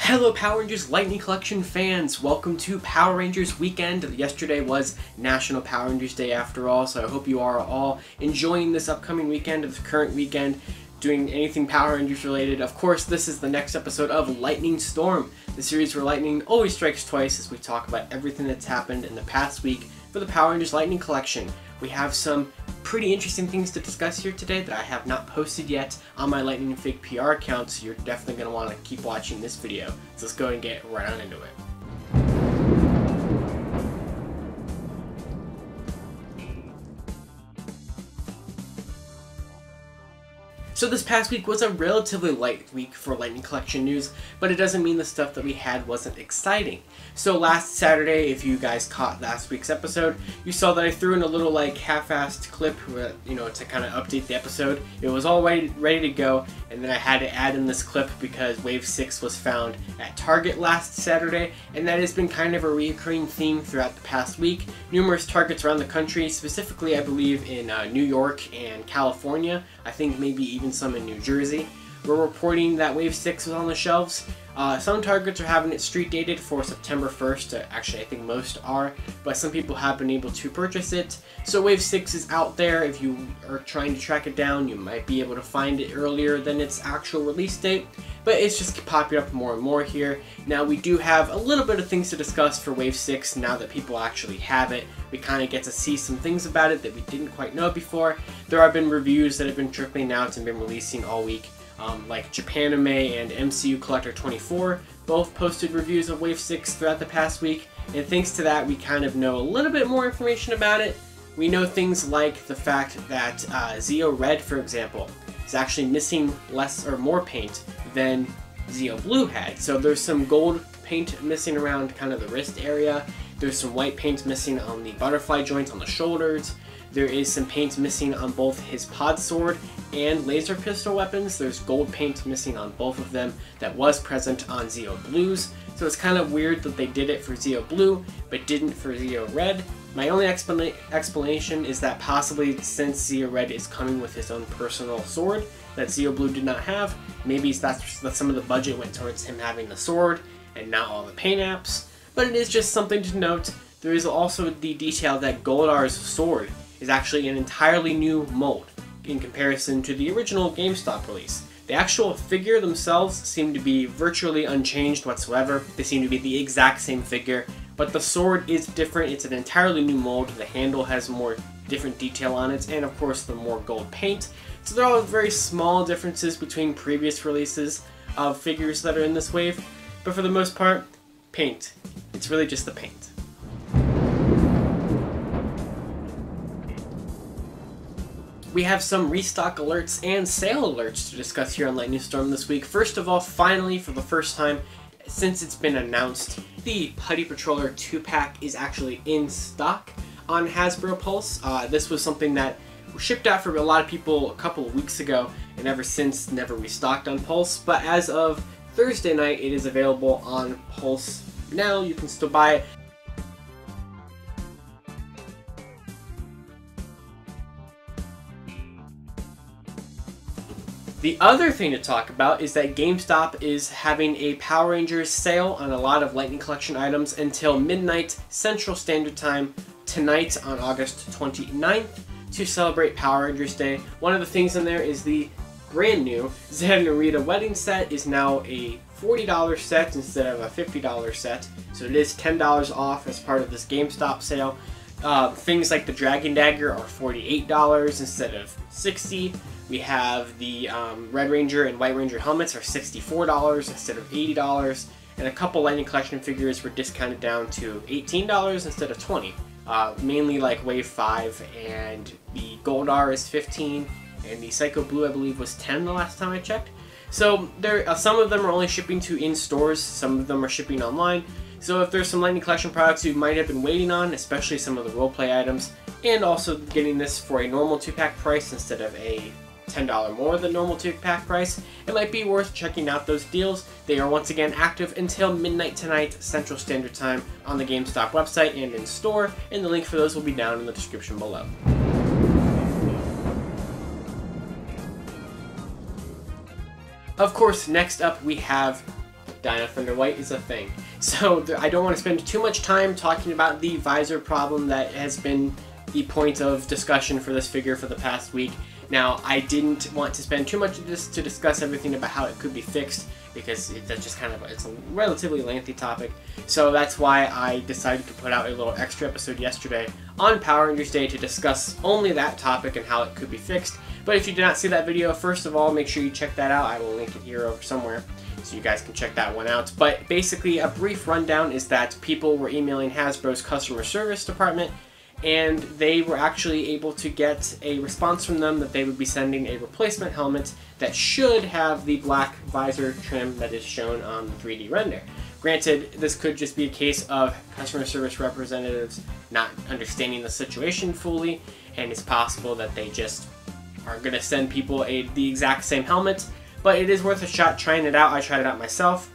Hello Power Rangers Lightning Collection fans! Welcome to Power Rangers weekend. Yesterday was National Power Rangers Day after all, so I hope you are all enjoying this upcoming weekend, this current weekend, doing anything Power Rangers related. Of course, this is the next episode of Lightning Storm, the series where lightning always strikes twice as we talk about everything that's happened in the past week for the Power Rangers Lightning Collection. We have some pretty interesting things to discuss here today that I have not posted yet on my Lightning Fig PR account, so you're definitely going to want to keep watching this video. So let's go and get right on into it. So this past week was a relatively light week for Lightning Collection news, but it doesn't mean the stuff that we had wasn't exciting. So last Saturday, if you guys caught last week's episode, you saw that I threw in a little half-assed clip, to kind of update the episode. It was all ready to go, and then I had to add in this clip because Wave 6 was found at Target last Saturday, and that has been kind of a recurring theme throughout the past week. Numerous Targets around the country, specifically I believe in New York and California, I think maybe even some in New Jersey, were reporting that Wave 6 was on the shelves. Some Targets are having it street dated for September 1st, actually I think most are, but some people have been able to purchase it. So Wave 6 is out there. If you are trying to track it down, you might be able to find it earlier than its actual release date, but it's just popping up more and more here. Now we do have a little bit of things to discuss for Wave 6 now that people actually have it. We kind of get to see some things about it that we didn't quite know before. There have been reviews that have been trickling out and been releasing all week. Like Japanime and MCU Collector 24 both posted reviews of Wave 6 throughout the past week, and thanks to that we kind of know a little bit more information about it. We know things like the fact that Zeo Red, for example, is actually missing less or more paint than Zeo Blue had. So there's some gold paint missing around kind of the wrist area, there's some white paint missing on the butterfly joints on the shoulders, there is some paint missing on both his pod sword and laser pistol weapons. There's gold paint missing on both of them that was present on Zeo Blues. So it's kind of weird that they did it for Zeo Blue, but didn't for Zeo Red. My only explanation is that possibly since Zeo Red is coming with his own personal sword that Zeo Blue did not have, maybe that's that some of the budget went towards him having the sword and not all the paint apps. But it is just something to note. There is also the detail that Goldar's sword is actually an entirely new mold in comparison to the original GameStop release. The actual figure themselves seem to be virtually unchanged whatsoever. They seem to be the exact same figure, but the sword is different. It's an entirely new mold. The handle has more different detail on it, and of course the more gold paint. So there are very small differences between previous releases of figures that are in this wave, but for the most part, paint. It's really just the paint. We have some restock alerts and sale alerts to discuss here on Lightning Storm this week. First of all, finally, for the first time since it's been announced, the Putty Patroller 2-pack is actually in stock on Hasbro Pulse. This was something that was shipped out for a lot of people a couple of weeks ago, and ever since never restocked on Pulse. But as of Thursday night, it is available on Pulse now. You can still buy it. The other thing to talk about is that GameStop is having a Power Rangers sale on a lot of Lightning Collection items until midnight Central Standard Time tonight on August 29th to celebrate Power Rangers Day. One of the things in there is the brand new Zed and Rita wedding set is now a $40 set instead of a $50 set. So it is $10 off as part of this GameStop sale. Things like the Dragon Dagger are $48 instead of $60. We have the Red Ranger and White Ranger helmets are $64 instead of $80, and a couple Lightning Collection figures were discounted down to $18 instead of $20. Mainly like Wave 5, and the Goldar is $15, and the Psycho Blue I believe was $10 the last time I checked. So there, some of them are only shipping to in-stores, some of them are shipping online. So if there's some Lightning Collection products you might have been waiting on, especially some of the roleplay items, and also getting this for a normal 2-pack price instead of a $10 more than normal 2-pack price, it might be worth checking out those deals. They are once again active until midnight tonight Central Standard Time on the GameStop website and in store, and the link for those will be down in the description below. Of course, next up we have Dino Thunder White is a thing. So I don't want to spend too much time talking about the visor problem that has been the point of discussion for this figure for the past week. Now, I didn't want to spend too much of this to discuss everything about how it could be fixed, because that's just it's a relatively lengthy topic. So that's why I decided to put out a little extra episode yesterday on Power Rangers Day to discuss only that topic and how it could be fixed. But if you did not see that video, first of all, make sure you check that out. I will link it here over somewhere so you guys can check that one out. But basically, a brief rundown is that people were emailing Hasbro's customer service department, and they were actually able to get a response from them that they would be sending a replacement helmet that should have the black visor trim that is shown on the 3D render. Granted, this could just be a case of customer service representatives not understanding the situation fully, and it's possible that they just are going to send people the exact same helmet, but it is worth a shot trying it out. I tried it out myself.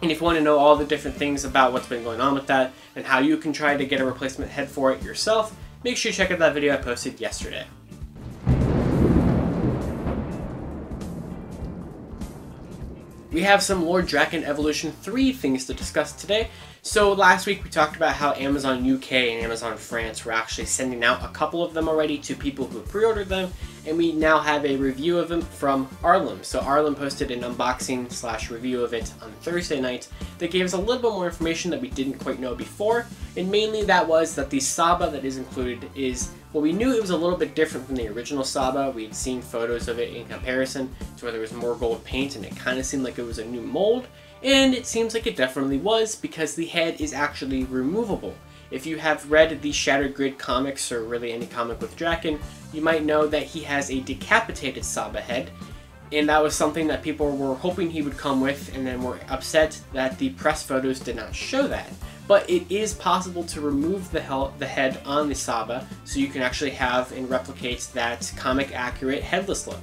And if you want to know all the different things about what's been going on with that and how you can try to get a replacement head for it yourself, make sure you check out that video I posted yesterday. We have some Lord Drakkon Evolution 3 things to discuss today. So last week we talked about how Amazon UK and Amazon France were actually sending out a couple of them already to people who pre-ordered them, and we now have a review of them from Airlim. So Airlim posted an unboxing / review of it on Thursday night that gave us a little bit more information that we didn't quite know before, and mainly that was that the Saba that is included is, well, we knew it was a little bit different from the original Saba. We'd seen photos of it in comparison to where there was more gold paint, and it kind of seemed like it was a new mold. And it seems like it definitely was, because the head is actually removable. If you have read the Shattered Grid comics, or really any comic with Drakkon, you might know that he has a decapitated Saba head, and that was something that people were hoping he would come with, and then were upset that the press photos did not show that. But it is possible to remove the head on the Saba, so you can actually have and replicate that comic accurate headless look.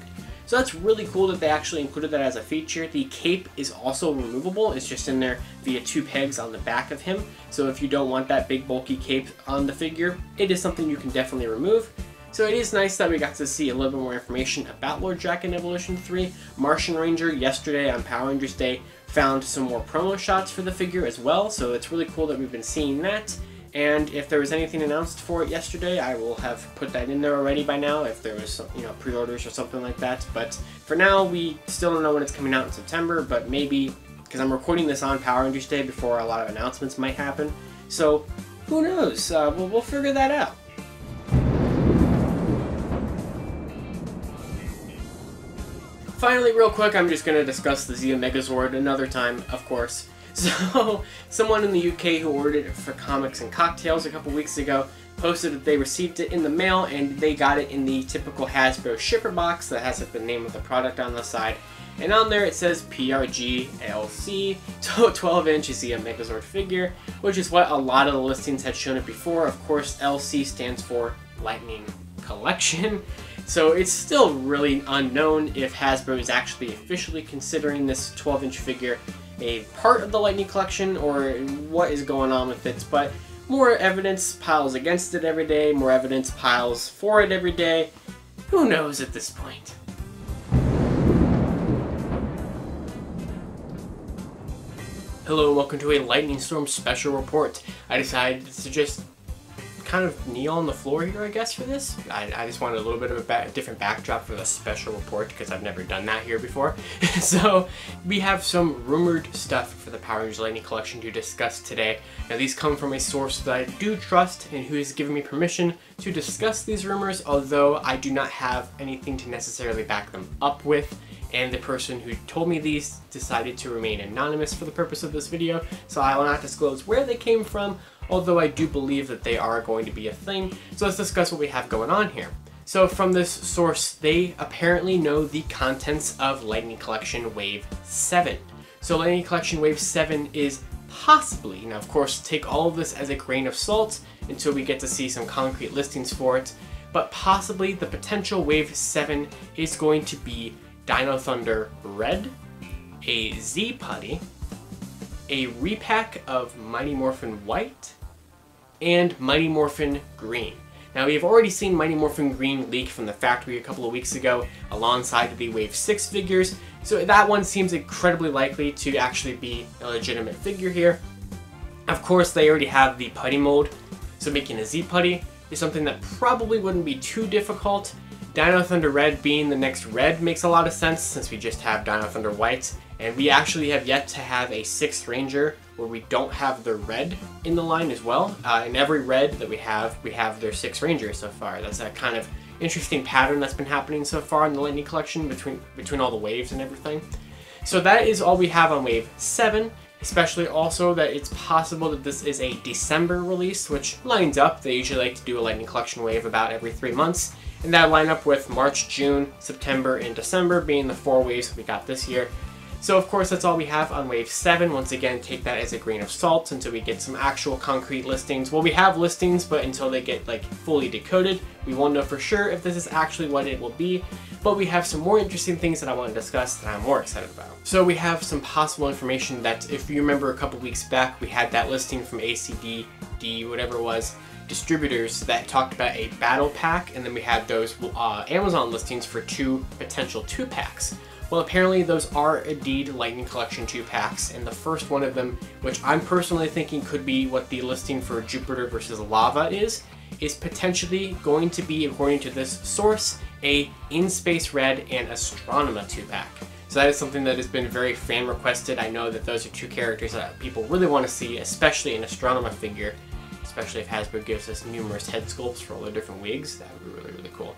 So that's really cool that they actually included that as a feature. The cape is also removable. It's just in there via 2 pegs on the back of him. So if you don't want that big bulky cape on the figure, it is something you can definitely remove. So it is nice that we got to see a little bit more information about Lord Drakkon Evolution 3. Martian Ranger yesterday on Power Rangers Day found some more promo shots for the figure as well. So it's really cool that we've been seeing that. And if there was anything announced for it yesterday, I will have put that in there already by now if there was some, pre-orders or something like that. But for now, we still don't know when it's coming out in September, but maybe, because I'm recording this on Power Rangers Day before a lot of announcements might happen. So who knows? We'll figure that out. Finally, real quick, I'm just going to discuss the Zia Megazord another time, of course. So, someone in the UK who ordered it for Comics and Cocktails a couple weeks ago posted that they received it in the mail, and they got it in the typical Hasbro shipper box that has the name of the product on the side. And on there it says PRG LC, so 12-inch is the Megazord figure, which is what a lot of the listings had shown it before. Of course, LC stands for Lightning Collection. So it's still really unknown if Hasbro is actually officially considering this 12-inch figure a part of the Lightning Collection, or what is going on with it. But more evidence piles against it every day, more evidence piles for it every day. Who knows at this point? Hello, welcome to a Lightning Storm special report. I decided to just kind of kneel on the floor here, I guess, for this. I just wanted a little bit of a different backdrop for the special report, because I've never done that here before. So we have some rumored stuff for the Power Rangers Lightning Collection to discuss today. Now these come from a source that I do trust and who has given me permission to discuss these rumors, although I do not have anything to necessarily back them up with. And the person who told me these decided to remain anonymous for the purpose of this video, so I will not disclose where they came from, although I do believe that they are going to be a thing. So let's discuss what we have going on here. So from this source, they apparently know the contents of Lightning Collection Wave 7. So Lightning Collection Wave 7 is possibly, now of course take all of this as a grain of salt until we get to see some concrete listings for it, but possibly the potential Wave 7 is going to be Dino Thunder Red, a Z Putty, a repack of Mighty Morphin White, and Mighty Morphin Green. Now we've already seen Mighty Morphin Green leak from the factory a couple of weeks ago alongside the Wave 6 figures, so that one seems incredibly likely to actually be a legitimate figure here. Of course, they already have the Putty mold, so making a Z Putty is something that probably wouldn't be too difficult. Dino Thunder Red being the next red makes a lot of sense since we just have Dino Thunder White, and we actually have yet to have a 6th Ranger where we don't have the red in the line as well. In every red that we have their 6 Rangers so far. That's a kind of interesting pattern that's been happening so far in the Lightning Collection between all the waves and everything. So that is all we have on Wave 7. Especially also that it's possible that this is a December release, which lines up. They usually like to do a Lightning Collection wave about every 3 months. And that line up with March, June, September, and December being the 4 waves we got this year. So of course that's all we have on Wave 7. Once again, take that as a grain of salt until we get some actual concrete listings. Well, we have listings, but until they get like fully decoded, we won't know for sure if this is actually what it will be. But we have some more interesting things that I want to discuss that I'm more excited about. So we have some possible information that, if you remember a couple weeks back, we had that listing from ACD, whatever it was, distributors that talked about a battle pack, and then we had those Amazon listings for 2 potential 2-packs. Well, apparently those are indeed Lightning Collection 2-packs, and the first one of them, which I'm personally thinking could be what the listing for Jupiter versus Lava is potentially going to be, according to this source, a In Space Red and Astronema 2-pack. So that is something that has been very fan requested. I know that those are 2 characters that people really want to see, especially an Astronema figure, especially if Hasbro gives us numerous head sculpts for all their different wigs. That would be really, really cool.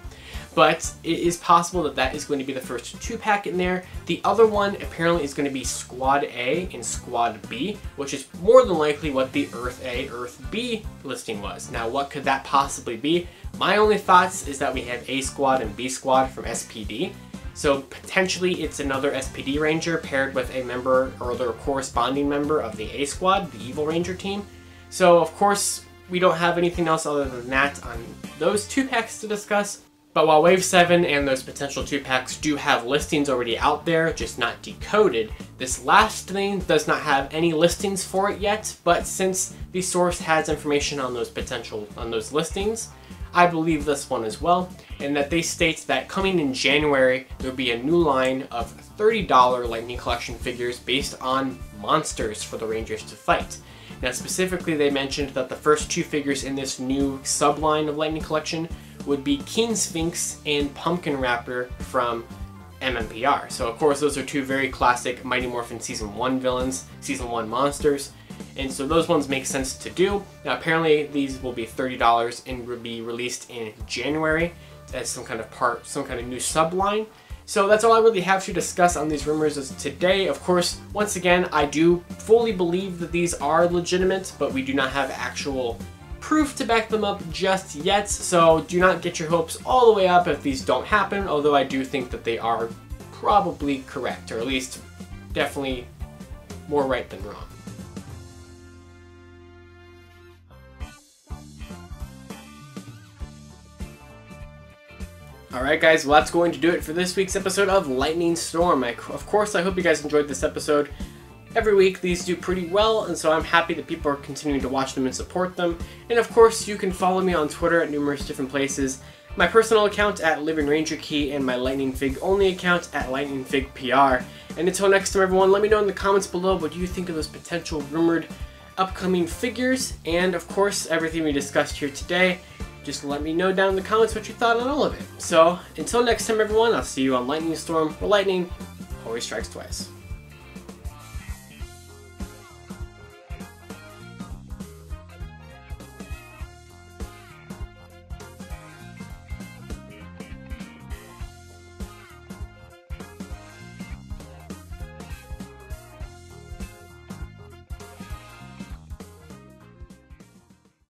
But it is possible that that is going to be the first 2-pack in there. The other one apparently is going to be Squad A and Squad B, which is more than likely what the Earth A, Earth B listing was. Now, what could that possibly be? My only thoughts is that we have A Squad and B Squad from SPD. So potentially it's another SPD Ranger paired with a member or the corresponding member of the A Squad, the Evil Ranger team. So of course, we don't have anything else other than that on those 2-packs to discuss. But while Wave 7 and those potential 2-packs do have listings already out there, just not decoded, this last thing does not have any listings for it yet, but since the source has information on those listings, I believe this one as well, and that they state that coming in January, there'll be a new line of $30 Lightning Collection figures based on monsters for the Rangers to fight. Now specifically, they mentioned that the first 2 figures in this new subline of Lightning Collection would be King Sphinx and Pumpkin Raptor from MMPR. So of course those are 2 very classic Mighty Morphin Season 1 villains, Season 1 monsters, and so those ones make sense to do. Now apparently these will be $30 and will be released in January as some kind of new subline. So that's all I really have to discuss on these rumors as today. Of course, once again, I do fully believe that these are legitimate, but we do not have actual proof to back them up just yet, so do not get your hopes all the way up if these don't happen, although I do think that they are probably correct, or at least definitely more right than wrong. Alright guys, well that's going to do it for this week's episode of Lightning Storm. Of course, I hope you guys enjoyed this episode. Every week these do pretty well, and so I'm happy that people are continuing to watch them and support them. And of course, you can follow me on Twitter at numerous different places. My personal account at Living Ranger Key and my Lightning Fig only account at Lightning Fig PR. And until next time everyone, let me know in the comments below what you think of those potential rumored upcoming figures, and of course everything we discussed here today. Just let me know down in the comments what you thought on all of it. So until next time everyone, I'll see you on Lightning Storm, where lightning always strikes twice.